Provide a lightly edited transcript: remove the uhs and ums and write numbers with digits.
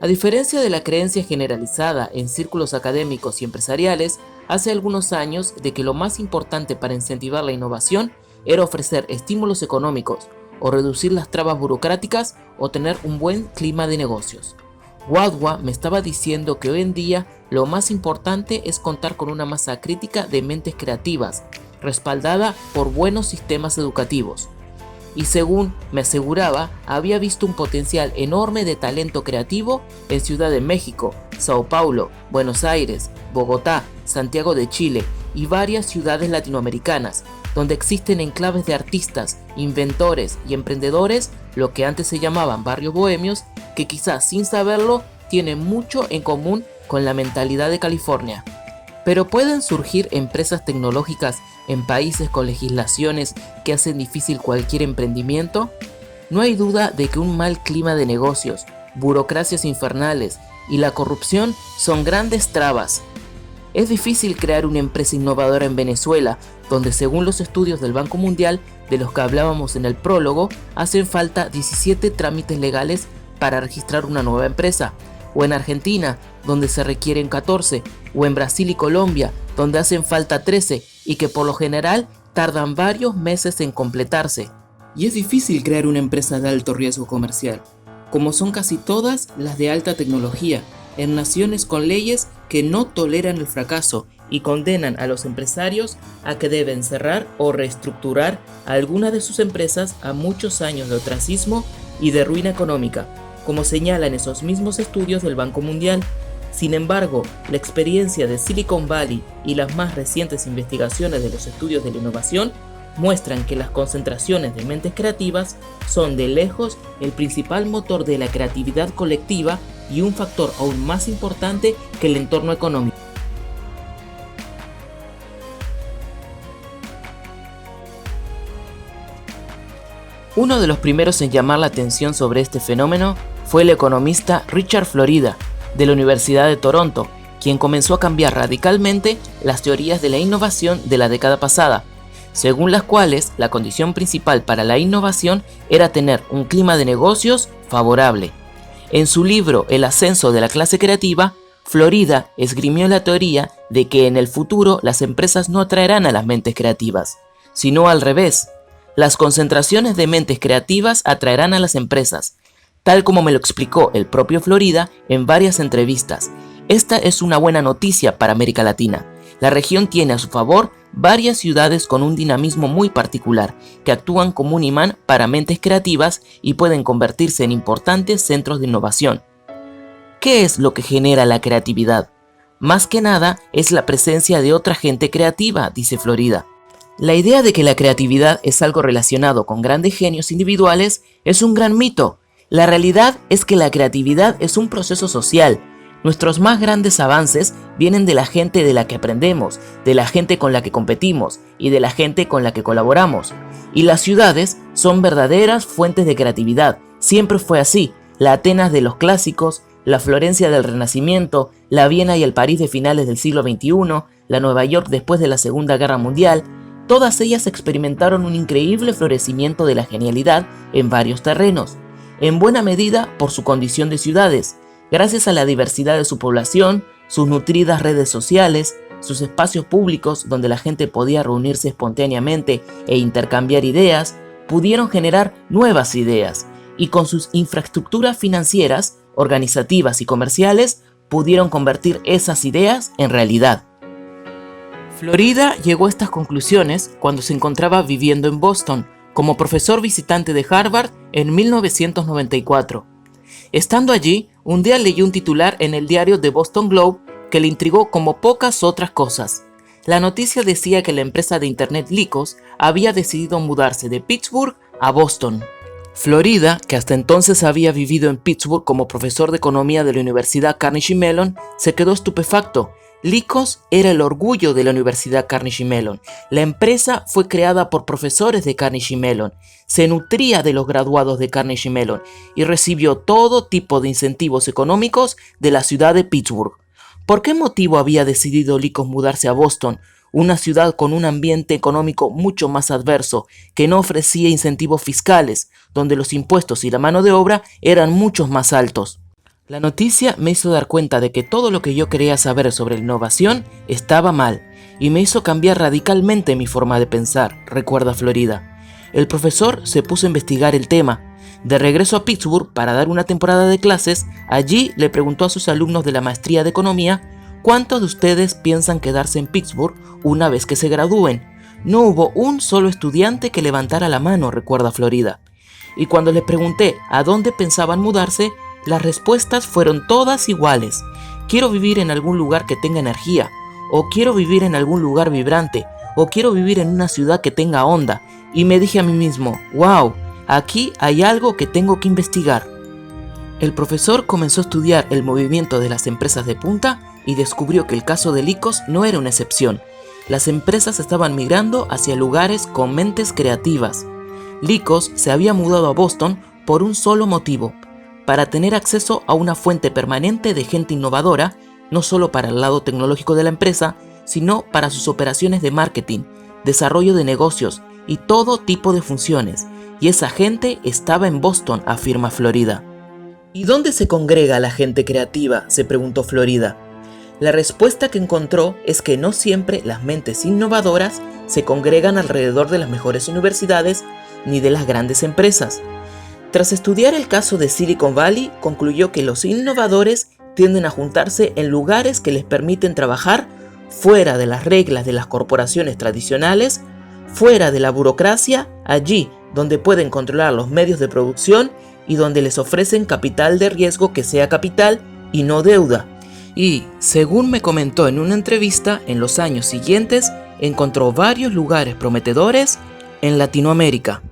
A diferencia de la creencia generalizada en círculos académicos y empresariales, hace algunos años de que lo más importante para incentivar la innovación era ofrecer estímulos económicos o reducir las trabas burocráticas o tener un buen clima de negocios. Wadhwa me estaba diciendo que hoy en día lo más importante es contar con una masa crítica de mentes creativas, respaldada por buenos sistemas educativos. Y según me aseguraba, había visto un potencial enorme de talento creativo en Ciudad de México, Sao Paulo, Buenos Aires, Bogotá, Santiago de Chile y varias ciudades latinoamericanas, donde existen enclaves de artistas, inventores y emprendedores, lo que antes se llamaban barrios bohemios, que quizás sin saberlo tienen mucho en común con la mentalidad de California. Pero ¿pueden surgir empresas tecnológicas en países con legislaciones que hacen difícil cualquier emprendimiento? No hay duda de que un mal clima de negocios, burocracias infernales y la corrupción son grandes trabas. Es difícil crear una empresa innovadora en Venezuela, donde según los estudios del Banco Mundial, de los que hablábamos en el prólogo, hacen falta 17 trámites legales para registrar una nueva empresa, o en Argentina, donde se requieren 14, o en Brasil y Colombia, donde hacen falta 13 y que por lo general tardan varios meses en completarse. Y es difícil crear una empresa de alto riesgo comercial, como son casi todas las de alta tecnología, en naciones con leyes que no toleran el fracaso y condenan a los empresarios a que deben cerrar o reestructurar alguna de sus empresas a muchos años de ostracismo y de ruina económica, como señalan esos mismos estudios del Banco Mundial. Sin embargo, la experiencia de Silicon Valley y las más recientes investigaciones de los estudios de la innovación muestran que las concentraciones de mentes creativas son de lejos el principal motor de la creatividad colectiva y un factor aún más importante que el entorno económico. Uno de los primeros en llamar la atención sobre este fenómeno fue el economista Richard Florida, de la Universidad de Toronto, quien comenzó a cambiar radicalmente las teorías de la innovación de la década pasada, según las cuales la condición principal para la innovación era tener un clima de negocios favorable. En su libro El ascenso de la clase creativa, Florida esgrimió la teoría de que en el futuro las empresas no atraerán a las mentes creativas, sino al revés. Las concentraciones de mentes creativas atraerán a las empresas, tal como me lo explicó el propio Florida en varias entrevistas. Esta es una buena noticia para América Latina. La región tiene a su favor varias ciudades con un dinamismo muy particular, que actúan como un imán para mentes creativas y pueden convertirse en importantes centros de innovación. ¿Qué es lo que genera la creatividad? Más que nada es la presencia de otra gente creativa, dice Florida. La idea de que la creatividad es algo relacionado con grandes genios individuales es un gran mito. La realidad es que la creatividad es un proceso social. Nuestros más grandes avances vienen de la gente de la que aprendemos, de la gente con la que competimos y de la gente con la que colaboramos. Y las ciudades son verdaderas fuentes de creatividad. Siempre fue así. La Atenas de los clásicos, la Florencia del Renacimiento, la Viena y el París de finales del siglo XXI, la Nueva York después de la Segunda Guerra Mundial, todas ellas experimentaron un increíble florecimiento de la genialidad en varios terrenos, en buena medida por su condición de ciudades, gracias a la diversidad de su población, sus nutridas redes sociales, sus espacios públicos donde la gente podía reunirse espontáneamente e intercambiar ideas, pudieron generar nuevas ideas, y con sus infraestructuras financieras, organizativas y comerciales, pudieron convertir esas ideas en realidad. Florida llegó a estas conclusiones cuando se encontraba viviendo en Boston, como profesor visitante de Harvard en 1994. Estando allí, un día leyó un titular en el diario The Boston Globe que le intrigó como pocas otras cosas. La noticia decía que la empresa de internet Lycos había decidido mudarse de Pittsburgh a Boston. Florida, que hasta entonces había vivido en Pittsburgh como profesor de economía de la Universidad Carnegie Mellon, se quedó estupefacto. Lycos era el orgullo de la Universidad Carnegie Mellon. La empresa fue creada por profesores de Carnegie Mellon, se nutría de los graduados de Carnegie Mellon y recibió todo tipo de incentivos económicos de la ciudad de Pittsburgh. ¿Por qué motivo había decidido Lycos mudarse a Boston, una ciudad con un ambiente económico mucho más adverso, que no ofrecía incentivos fiscales, donde los impuestos y la mano de obra eran muchos más altos? La noticia me hizo dar cuenta de que todo lo que yo quería saber sobre la innovación estaba mal y me hizo cambiar radicalmente mi forma de pensar, recuerda Florida. El profesor se puso a investigar el tema. De regreso a Pittsburgh para dar una temporada de clases, allí le preguntó a sus alumnos de la maestría de economía: ¿cuántos de ustedes piensan quedarse en Pittsburgh una vez que se gradúen? No hubo un solo estudiante que levantara la mano, recuerda Florida. Y cuando les pregunté a dónde pensaban mudarse, las respuestas fueron todas iguales. Quiero vivir en algún lugar que tenga energía, o quiero vivir en algún lugar vibrante, o quiero vivir en una ciudad que tenga onda. Y me dije a mí mismo: wow, aquí hay algo que tengo que investigar. El profesor comenzó a estudiar el movimiento de las empresas de punta y descubrió que el caso de Lycos no era una excepción. Las empresas estaban migrando hacia lugares con mentes creativas. Lycos se había mudado a Boston por un solo motivo: para tener acceso a una fuente permanente de gente innovadora, no solo para el lado tecnológico de la empresa, sino para sus operaciones de marketing, desarrollo de negocios y todo tipo de funciones. Y esa gente estaba en Boston, afirma Florida. ¿Y dónde se congrega la gente creativa?, se preguntó Florida. La respuesta que encontró es que no siempre las mentes innovadoras se congregan alrededor de las mejores universidades ni de las grandes empresas. Tras estudiar el caso de Silicon Valley, concluyó que los innovadores tienden a juntarse en lugares que les permiten trabajar fuera de las reglas de las corporaciones tradicionales, fuera de la burocracia, allí donde pueden controlar los medios de producción y donde les ofrecen capital de riesgo que sea capital y no deuda. Y, según me comentó en una entrevista, en los años siguientes encontró varios lugares prometedores en Latinoamérica.